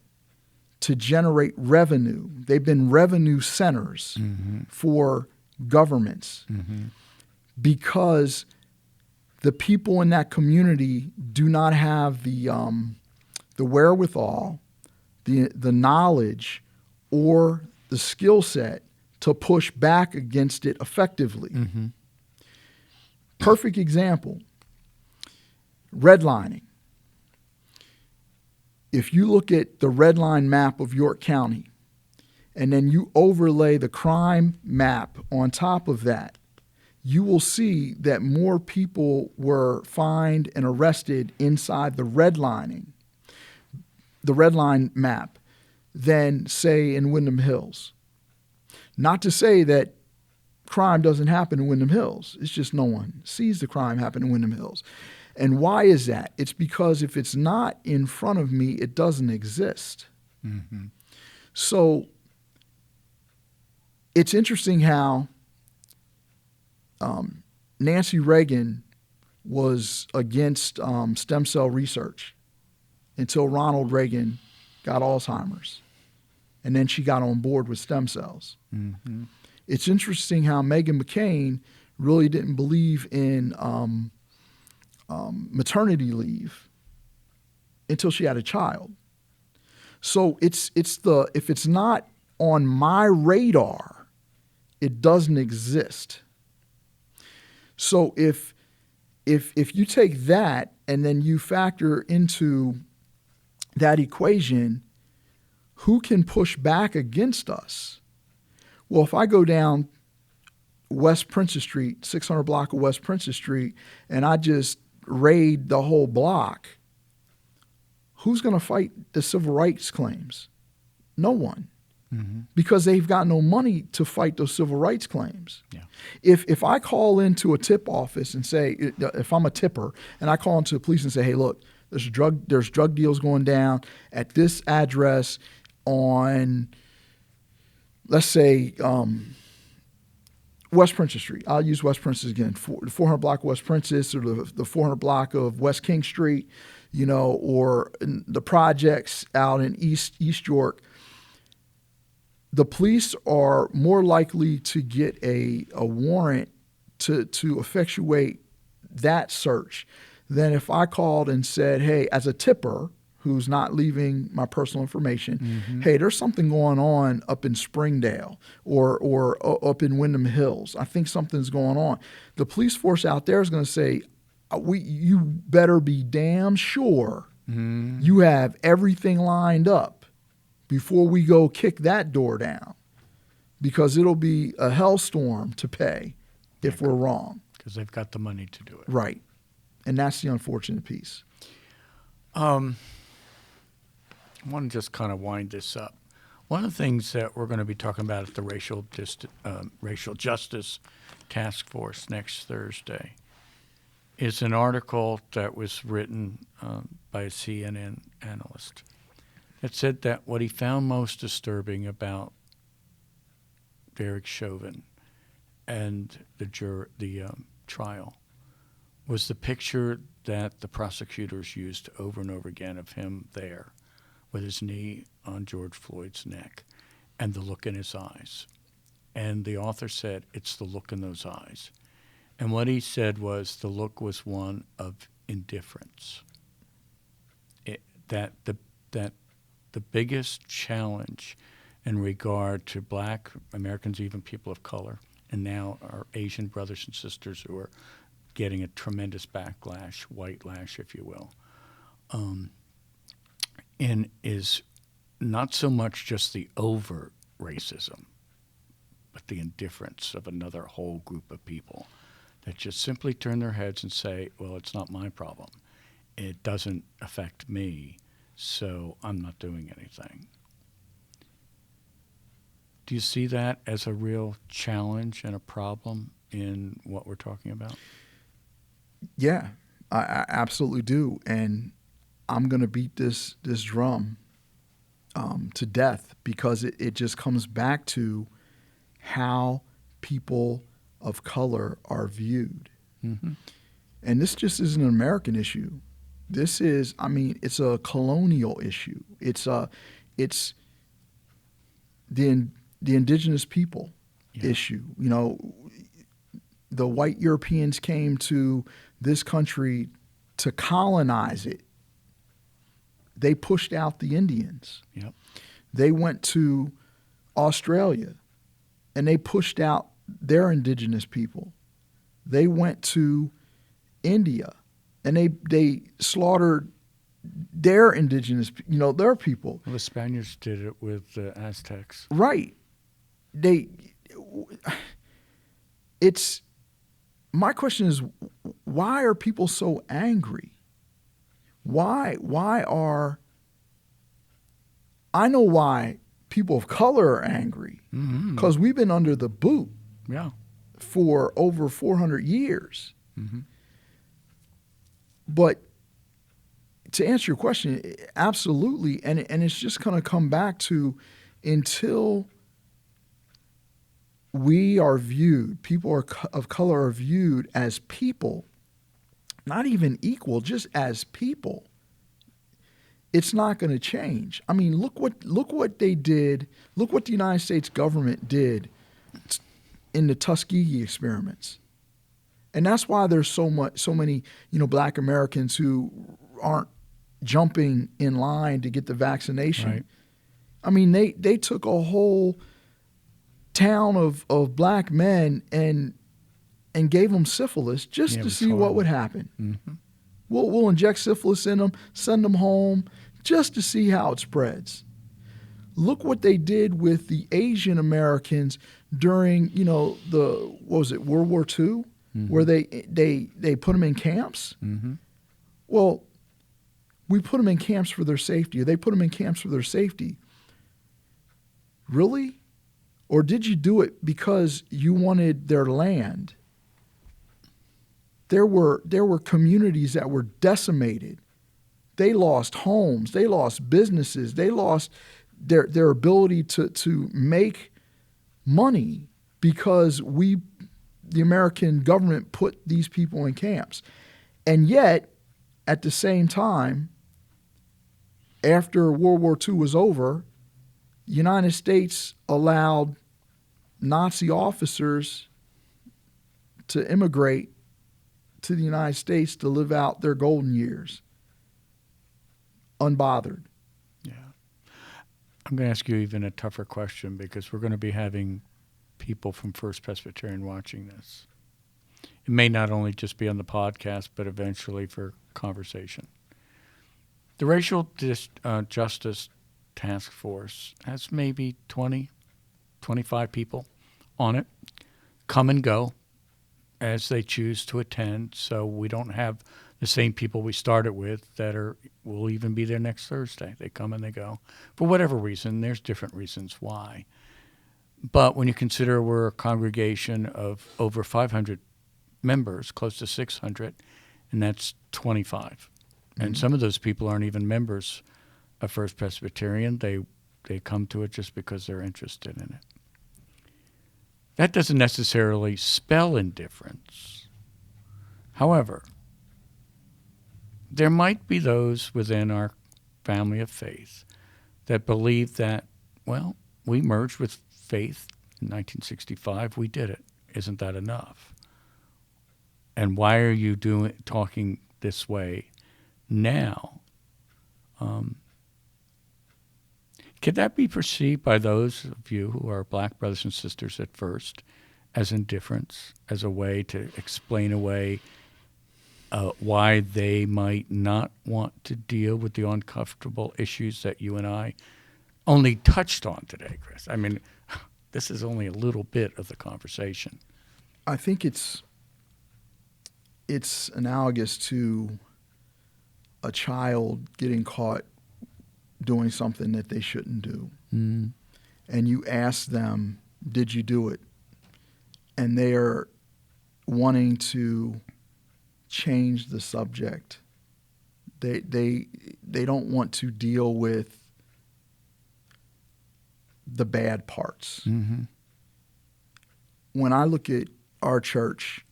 to generate revenue. They've been revenue centers for governments because the people in that community do not have the wherewithal, the knowledge, or the skill set to push back against it effectively. Perfect example, redlining. If you look at the red line map of York County and then you overlay the crime map on top of that, you will see that more people were fined and arrested inside the red line map than, say, in Windham Hills. Not to say that crime doesn't happen in Windham Hills. It's just no one sees the crime happen in Windham Hills. And why is that? It's because if it's not in front of me, it doesn't exist. So it's interesting how Nancy Reagan was against stem cell research until Ronald Reagan got Alzheimer's. And then she got on board with stem cells. It's interesting how Meghan McCain really didn't believe in maternity leave until she had a child. So if it's not on my radar, it doesn't exist. So if you take that and then you factor into that equation, who can push back against us? Well, if I go down West Princess Street, 600 block of West Princess Street, and I just raid the whole block, who's going to fight the civil rights claims? No one. Because they've got no money to fight those civil rights claims. Yeah. If I call into a tip office and say, if I'm a tipper, and I call into the police and say, hey, look, there's drug deals going down at this address on, let's say, West Princess Street. I'll use West Princess again. The 400 block of West Princess, or the 400 block of West King Street, or the projects out in East York. The police are more likely to get a warrant to effectuate that search than if I called and said, hey, as a tipper who's not leaving my personal information, hey, there's something going on up in Springdale or up in Windham Hills. I think something's going on. The police force out there is going to say, you better be damn sure you have everything lined up before we go kick that door down, because it'll be a hellstorm to pay if we're wrong. Because they've got the money to do it. Right. And that's the unfortunate piece. I want to just kind of wind this up. One of the things that we're going to be talking about at the Racial Justice Task Force next Thursday is an article that was written by a CNN analyst. It said that what he found most disturbing about Derek Chauvin and the trial was the picture that the prosecutors used over and over again of him there with his knee on George Floyd's neck and the look in his eyes. And the author said, it's the look in those eyes. And what he said was the look was one of indifference. That the biggest challenge in regard to black Americans, even people of color, and now our Asian brothers and sisters who are getting a tremendous backlash, white lash, if you will, and is not so much just the overt racism, but the indifference of another whole group of people that just simply turn their heads and say, well, it's not my problem. It doesn't affect me, so I'm not doing anything. Do you see that as a real challenge and a problem in what we're talking about? Yeah, I absolutely do. And I'm going to beat this drum to death because it just comes back to how people of color are viewed. Mm-hmm. And this just isn't an American issue. This is, it's a colonial issue. It's the indigenous people issue. You know, the white Europeans came to this country to colonize it. They pushed out the Indians. Yep. They went to Australia and they pushed out their indigenous people. They went to India and they slaughtered their indigenous, their people. Well, the Spaniards did it with the Aztecs. Right. My question is, why are people so angry? I know why people of color are angry, because we've been under the boot for over 400 years. Mm-hmm. But to answer your question, absolutely, and it's just going to come back to until we are viewed, people of color are viewed as people, not even equal, just as people, it's not going to change. I mean, look what they did. Look what the United States government did in the Tuskegee experiments. And that's why there's so many, black Americans who aren't jumping in line to get the vaccination. Right. I mean, they took a whole town of black men and gave them syphilis just to see what would happen. Mm-hmm. We'll inject syphilis in them, send them home just to see how it spreads. Look what they did with the Asian Americans during, World War II, where they put them in camps. Mm-hmm. Well, we put them in camps for their safety. Or they put them in camps for their safety. Really? Or did you do it because you wanted their land? There were communities that were decimated. They lost homes. They lost businesses. They lost their ability to make money because the American government put these people in camps. And yet, at the same time, after World War II was over, the United States allowed Nazi officers to immigrate to the United States to live out their golden years, unbothered. Yeah. I'm going to ask you even a tougher question because we're going to be having people from First Presbyterian watching this. It may not only just be on the podcast, but eventually for conversation. The Racial Justice Task Force has maybe 20, 25 people on it, come and go as they choose to attend, so we don't have the same people we started with that will even be there next Thursday. They come and they go for whatever reason. There's different reasons why. But when you consider we're a congregation of over 500 members, close to 600, and that's 25. And some of those people aren't even members of First Presbyterian. They come to it just because they're interested in it. That doesn't necessarily spell indifference. However, there might be those within our family of faith that believe that, well, we merged with faith in 1965. We did it. Isn't that enough? And why are you talking this way now? Could that be perceived by those of you who are black brothers and sisters at first as indifference, as a way to explain away why they might not want to deal with the uncomfortable issues that you and I only touched on today, Chris? I mean, this is only a little bit of the conversation. I think it's analogous to a child getting caught doing something that they shouldn't do. And you ask them, did you do it? And they are wanting to change the subject. They don't want to deal with the bad parts. Mm-hmm. When I look at our church,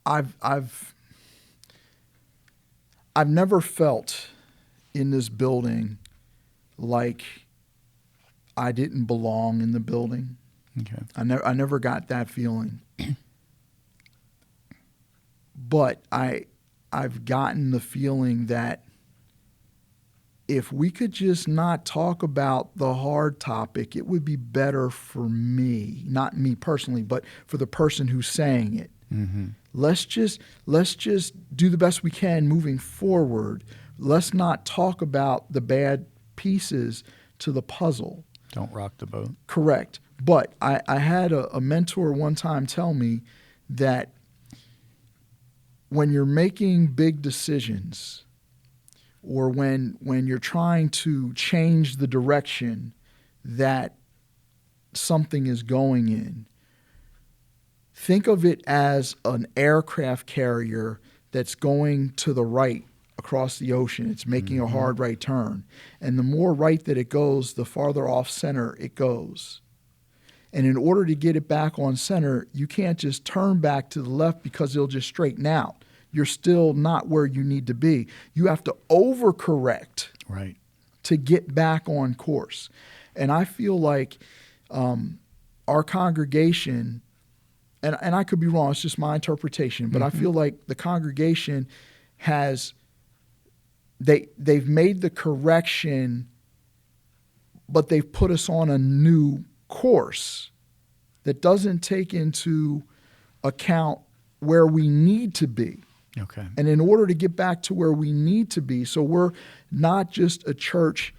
I've never felt in this building like I didn't belong in the building. Okay. I never got that feeling. But I've gotten the feeling that if we could just not talk about the hard topic, it would be better for me, not me personally, but for the person who's saying it. Mm-hmm. Let's just do the best we can moving forward. Let's not talk about the bad pieces to the puzzle. Don't rock the boat. Correct. But I had a mentor one time tell me that when you're making big decisions, or when you're trying to change the direction that something is going in, think of it as an aircraft carrier that's going to the right across the ocean. It's making a hard right turn. And the more right that it goes, the farther off center it goes. And in order to get it back on center, you can't just turn back to the left because it'll just straighten out. You're still not where you need to be. You have to overcorrect to get back on course. And I feel like our congregation, and I could be wrong, it's just my interpretation, but I feel like the congregation they've made the correction, but they've put us on a new course that doesn't take into account where we need to be. Okay. And in order to get back to where we need to be, so we're not just a church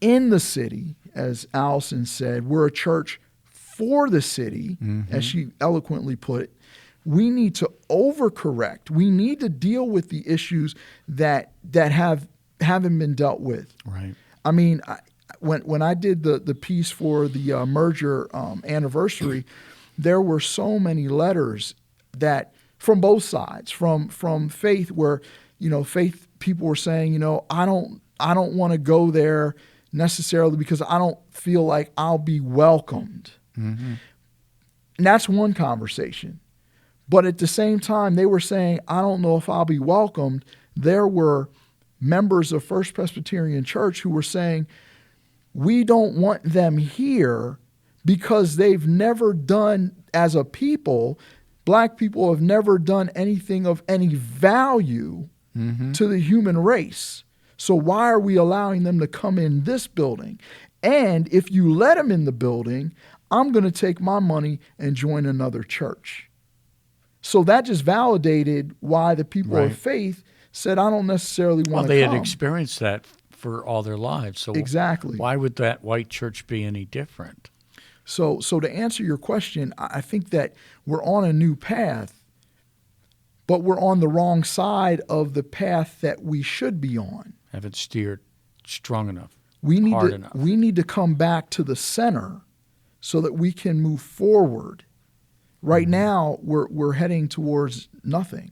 in the city, as Allison said, we're a church for the city, as she eloquently put it. We need to overcorrect. We need to deal with the issues that haven't been dealt with. Right. I mean, when I did the piece for the merger anniversary, there were so many letters that from both sides, from faith, where faith people were saying, I don't want to go there necessarily because I don't feel like I'll be welcomed. Mm-hmm. And that's one conversation. But at the same time, they were saying, I don't know if I'll be welcomed. There were members of First Presbyterian Church who were saying, we don't want them here because they've never done, as a people, black people have never done anything of any value to the human race. So why are we allowing them to come in this building? And if you let them in the building, I'm going to take my money and join another church. So that just validated why the people of faith said, I don't necessarily want to come. Well, they had experienced that for all their lives. So exactly. Why would that white church be any different? So to answer your question, I think that we're on a new path, but we're on the wrong side of the path that we should be on. Haven't steered strong enough, We enough. we need to come back to the center so that we can move forward. Right now, we're heading towards nothing.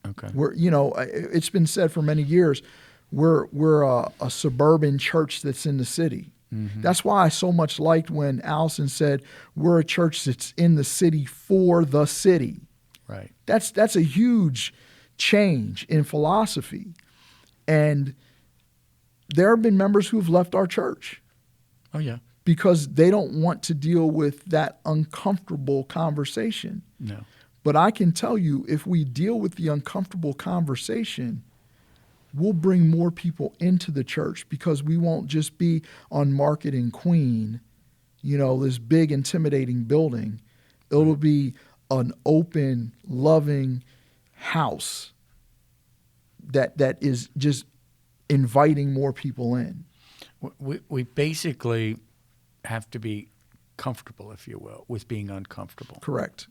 Okay. It's been said for many years, we're a suburban church that's in the city. That's why I so much liked when Allison said we're a church that's in the city for the city. Right. That's a huge change in philosophy. And there have been members who've left our church Oh, yeah. because they don't want to deal with that uncomfortable conversation. No. But I can tell you, if we deal with the uncomfortable conversation, we'll bring more people into the church because we won't just be on Market and Queen, this big, intimidating building. It'll be an open, loving house that is just inviting more people in. We basically have to be comfortable, if you will, with being uncomfortable. Correct.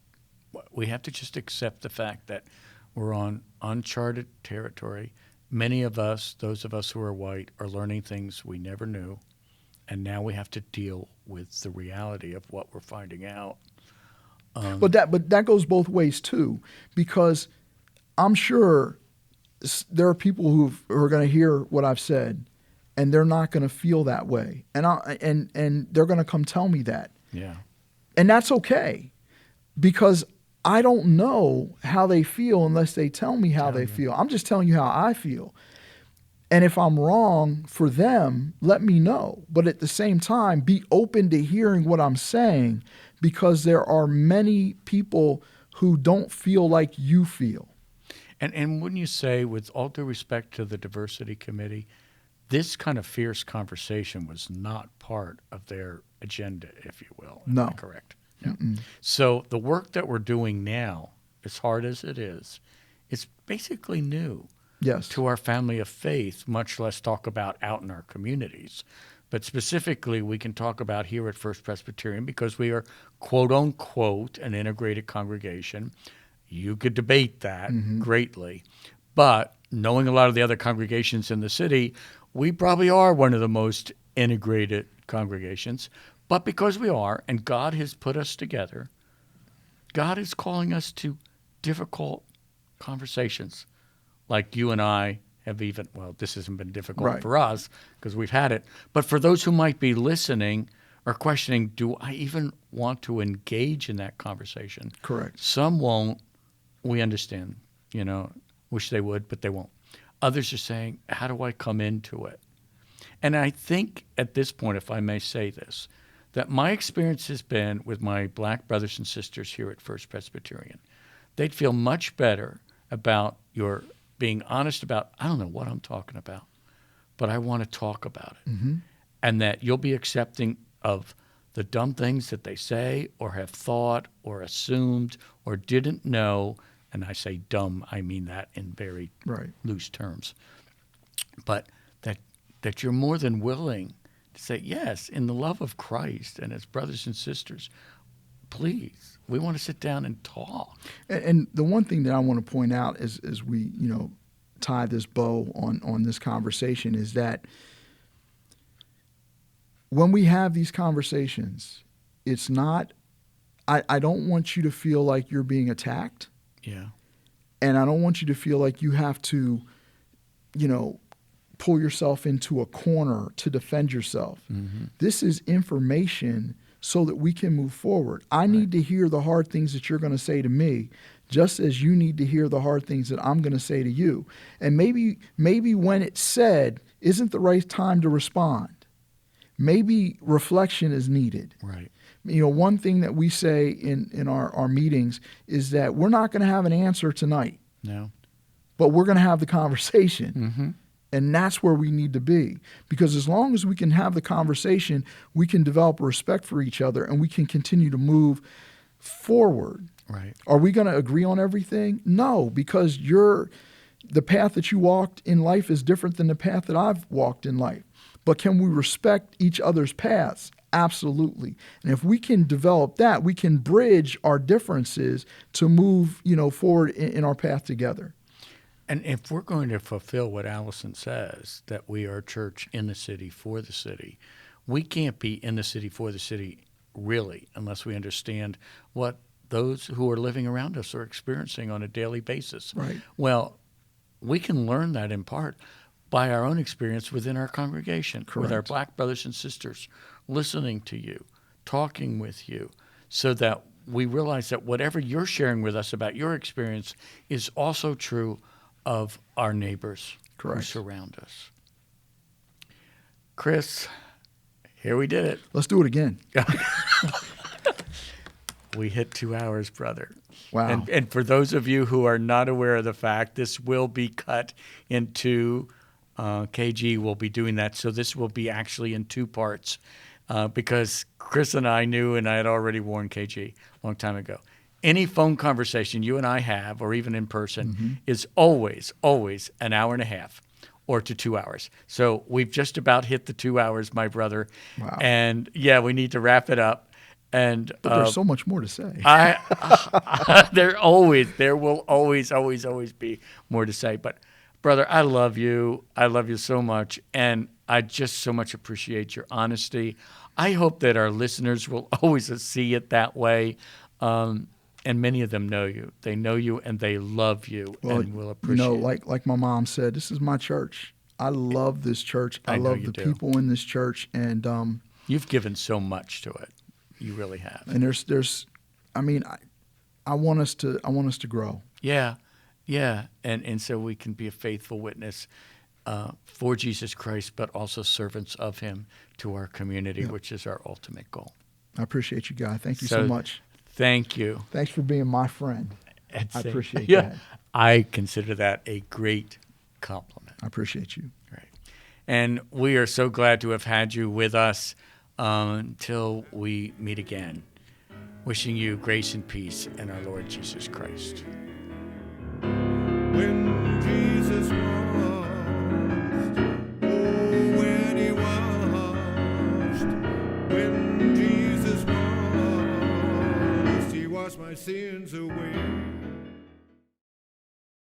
We have to just accept the fact that we're on uncharted territory. Many of us, those of us who are white, are learning things we never knew, and now we have to deal with the reality of what we're finding out. But that goes both ways too, because I'm sure there are people who are going to hear what I've said, and they're not going to feel that way, and they're going to come tell me that. Yeah. And that's okay, because I don't know how they feel unless they tell me how they feel. I'm just telling you how I feel. And if I'm wrong for them, let me know. But at the same time, be open to hearing what I'm saying, because there are many people who don't feel like you feel. And wouldn't you say, with all due respect to the diversity committee, this kind of fierce conversation was not part of their agenda, if you will? Am No. I correct? No. So the work that we're doing now, as hard as it is basically new. Yes. To our family of faith, much less talk about out in our communities. But specifically, we can talk about here at First Presbyterian because we are, quote unquote, an integrated congregation. You could debate that greatly. But knowing a lot of the other congregations in the city, we probably are one of the most integrated congregations. But because we are, and God has put us together, God is calling us to difficult conversations. Like you and I have this hasn't been difficult for us because we've had it. But for those who might be listening or questioning, do I even want to engage in that conversation? Correct. Some won't. We understand, wish they would, but they won't. Others are saying, how do I come into it? And I think at this point, if I may say this, that my experience has been with my black brothers and sisters here at First Presbyterian. They'd feel much better about your being honest about, I don't know what I'm talking about, but I want to talk about it. And that you'll be accepting of the dumb things that they say or have thought or assumed or didn't know. And I say dumb, I mean that in very loose terms. But that you're more than willing to say, yes, in the love of Christ and as brothers and sisters, please, we want to sit down and talk. And the one thing that I want to point out as we, tie this bow on this conversation is that when we have these conversations, it's not, I don't want you to feel like you're being attacked. Yeah. And I don't want you to feel like you have to, pull yourself into a corner to defend yourself. This is information so that we can move forward. I need to hear the hard things that you're going to say to me, just as you need to hear the hard things that I'm going to say to you. And maybe when it's said isn't the right time to respond. Maybe reflection is needed. Right. One thing that we say in our meetings is that we're not going to have an answer tonight. No. But we're going to have the conversation. And that's where we need to be. Because as long as we can have the conversation, we can develop respect for each other and we can continue to move forward. Right. Are we going to agree on everything? No, because the path that you walked in life is different than the path that I've walked in life. But can we respect each other's paths? Absolutely. And if we can develop that, we can bridge our differences to move, forward in our path together. And if we're going to fulfill what Allison says, that we are a church in the city for the city, we can't be in the city for the city really unless we understand what those who are living around us are experiencing on a daily basis. Right. Well, we can learn that in part by our own experience within our congregation, with our Correct. black brothers and sisters, listening to you, talking with you, so that we realize that whatever you're sharing with us about your experience is also true of our neighbors who Correct. surround us. Chris, here we did it. Let's do it again. We hit 2 hours, brother. Wow. And for those of you who are not aware of the fact, this will be cut into KG will be doing that. So this will be actually in 2 parts because Chris and I knew, and I had already warned KG a long time ago, any phone conversation you and I have, or even in person, is always, always an hour and a half or to 2 hours. So we've just about hit the 2 hours, my brother. Wow. And yeah, we need to wrap it up. And But there's so much more to say. There will always be more to say. But brother, I love you. I love you so much. And I just so much appreciate your honesty. I hope that our listeners will always see it that way. And many of them know you. They know you and they love you and will appreciate it. Like my mom said, this is my church. I love this church. I love the people in this church. And you've given so much to it. You really have. And I want us to grow. Yeah. And so we can be a faithful witness for Jesus Christ, but also servants of him to our community, which is our ultimate goal. I appreciate you, Guy. Thank you so much. Thank you. Thanks for being my friend. I appreciate that. that. I consider that a great compliment. I appreciate you. Right. And we are so glad to have had you with us until we meet again. Wishing you grace and peace in our Lord Jesus Christ. When